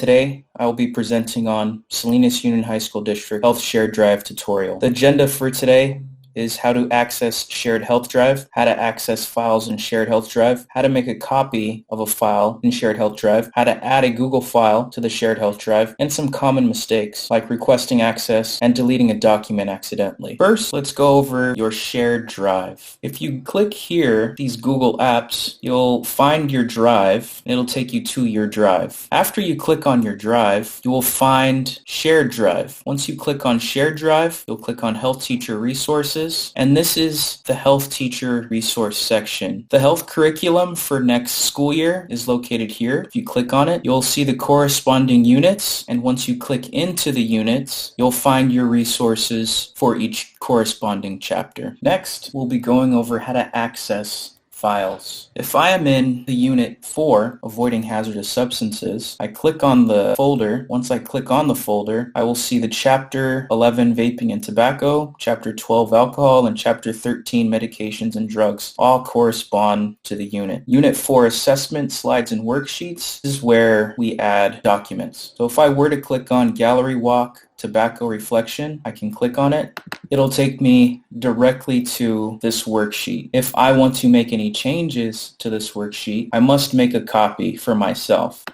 Today, I will be presenting on Salinas Union High School District Health Shared Drive tutorial. The agenda for today is how to access Shared Health Drive, how to access files in Shared Health Drive, how to make a copy of a file in Shared Health Drive, how to add a Google file to the Shared Health Drive, and some common mistakes like requesting access and deleting a document accidentally. First, let's go over your Shared Drive. If you click here, these Google apps, you'll find your drive. It'll take you to your drive. After you click on your drive, you will find Shared Drive. Once you click on Shared Drive, you'll click on Health Teacher Resources, and this is the Health Teacher Resource section. The health curriculum for next school year is located here. If you click on it, you'll see the corresponding units, and once you click into the units, you'll find your resources for each corresponding chapter. Next, we'll be going over how to access files. If I am in the Unit 4, Avoiding Hazardous Substances, I click on the folder. Once I click on the folder, I will see the Chapter 11, Vaping and Tobacco, Chapter 12, Alcohol, and Chapter 13, Medications and Drugs, all correspond to the unit. Unit 4, Assessment, Slides, and Worksheets is where we add documents. So if I were to click on Gallery Walk, Tobacco Reflection, I can click on it. It'll take me directly to this worksheet. If I want to make any changes to this worksheet, I must make a copy for myself.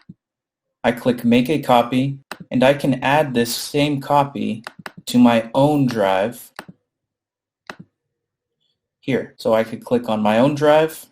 I click Make a Copy, and I can add this same copy to my own drive here. So I could click on my own drive,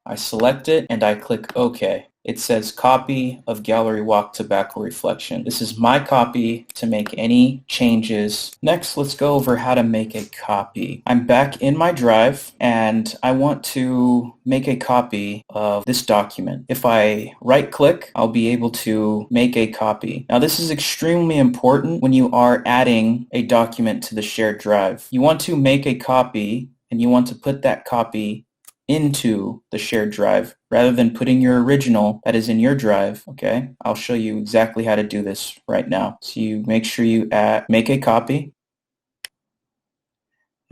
I select it, and I click OK. It says Copy of Gallery Walk Tobacco Reflection. This is my copy to make any changes. Next, let's go over how to make a copy. I'm back in my drive and I want to make a copy of this document. If I right-click, I'll be able to make a copy. Now, this is extremely important when you are adding a document to the shared drive. You want to make a copy and you want to put that copy into the shared drive rather than putting your original that is in your drive. Okay, I'll show you exactly how to do this right now. So you make sure you make a copy.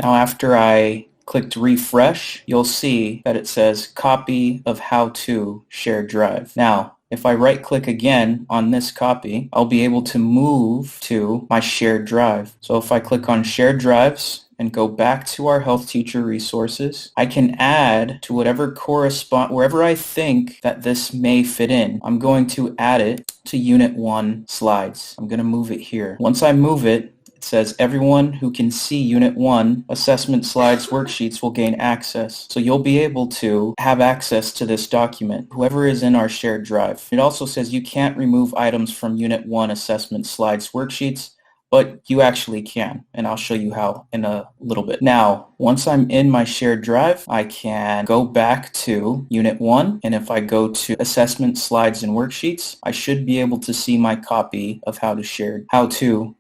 Now after I clicked refresh, you'll see that it says copy of how to shared drive. Now if I right click again on this copy, I'll be able to move to my shared drive. So if I click on shared drives and go back to our health teacher resources, I can add to wherever I think that this may fit in. I'm going to add it to Unit 1 slides. I'm going to move it here. Once I move it, it says everyone who can see Unit 1 assessment slides worksheets will gain access. So you'll be able to have access to this document, whoever is in our shared drive. It also says you can't remove items from Unit 1 assessment slides worksheets, but you actually can, and I'll show you how in a little bit. Now, once I'm in my shared drive, I can go back to Unit 1, and if I go to Assessment, Slides, and Worksheets, I should be able to see my copy of how to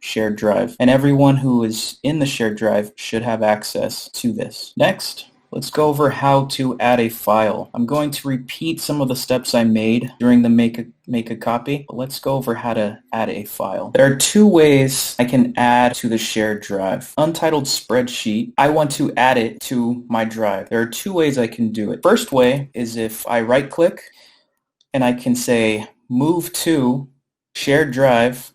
shared drive. And everyone who is in the shared drive should have access to this. Next, let's go over how to add a file. I'm going to repeat some of the steps I made during the make a copy, but let's go over how to add a file. There are two ways I can add to the shared drive. Untitled spreadsheet, I want to add it to my drive. There are two ways I can do it. First way is if I right click and I can say move to shared drive,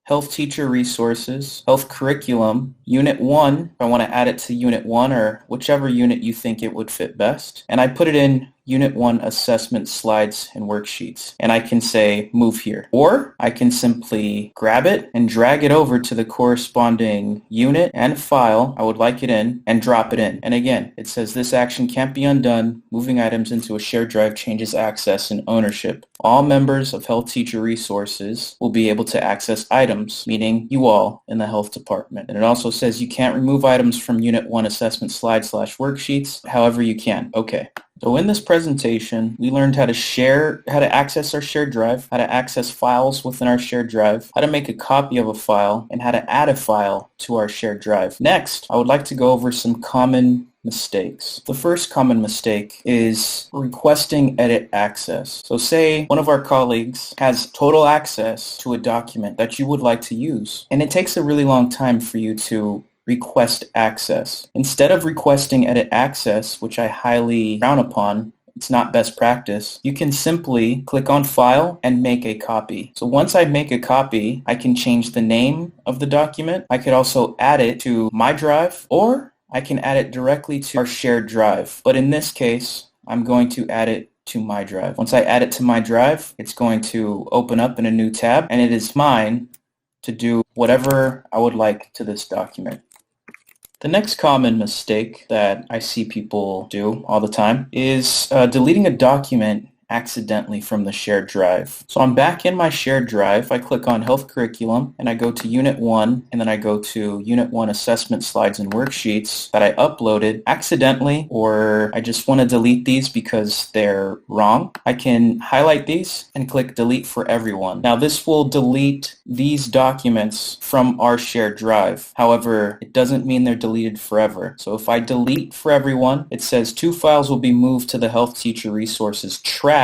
Health Teacher Resources, Health Curriculum, Unit 1, if I want to add it to Unit 1 or whichever unit you think it would fit best. And I put it in Unit 1 Assessment, Slides, and Worksheets. And I can say move here. Or I can simply grab it and drag it over to the corresponding unit and file I would like it in and drop it in. And again, it says this action can't be undone. Moving items into a shared drive changes access and ownership. All members of Health Teacher Resources will be able to access items, meaning you all in the health department. And it also says you can't remove items from Unit 1 Assessment Slides/Worksheets. However you can. Okay. So in this presentation, we learned how to access our shared drive, how to access files within our shared drive, how to make a copy of a file, and how to add a file to our shared drive. Next, I would like to go over some common mistakes. The first common mistake is requesting edit access. So say one of our colleagues has total access to a document that you would like to use, and it takes a really long time for you to request access. Instead of requesting edit access, which I highly frown upon, it's not best practice, you can simply click on File and make a copy. So once I make a copy, I can change the name of the document. I could also add it to my drive, or I can add it directly to our shared drive. But in this case, I'm going to add it to my drive. Once I add it to my drive, it's going to open up in a new tab, and it is mine to do whatever I would like to this document. The next common mistake that I see people do all the time is deleting a document accidentally from the shared drive. So I'm back in my shared drive. I click on Health Curriculum and I go to Unit 1 and then I go to Unit 1 Assessment Slides and Worksheets that I uploaded accidentally, or I just want to delete these because they're wrong. I can highlight these and click Delete for Everyone. Now this will delete these documents from our shared drive. However, it doesn't mean they're deleted forever. So if I delete for everyone, it says 2 files will be moved to the Health Teacher Resources trash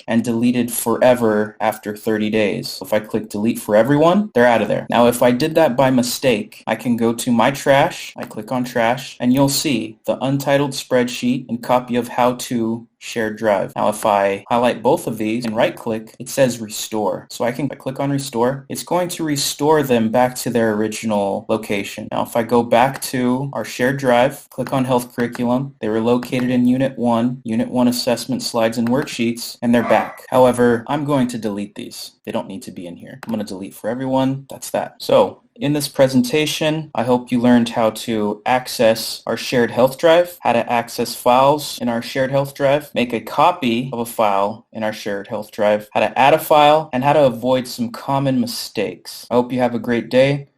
and deleted forever after 30 days. So if I click delete for everyone, they're out of there. Now if I did that by mistake, I can go to my trash, I click on trash, and you'll see the untitled spreadsheet and copy of how to shared drive. Now if I highlight both of these and right click, it says restore. So I can click on restore. It's going to restore them back to their original location. Now if I go back to our shared drive, click on Health Curriculum, they were located in Unit 1 Assessment Slides and Worksheets, and they're back. However, I'm going to delete these. They don't need to be in here. I'm going to delete for everyone. That's that. So in this presentation, I hope you learned how to access our shared health drive, how to access files in our shared health drive, make a copy of a file in our shared health drive, how to add a file, and how to avoid some common mistakes. I hope you have a great day.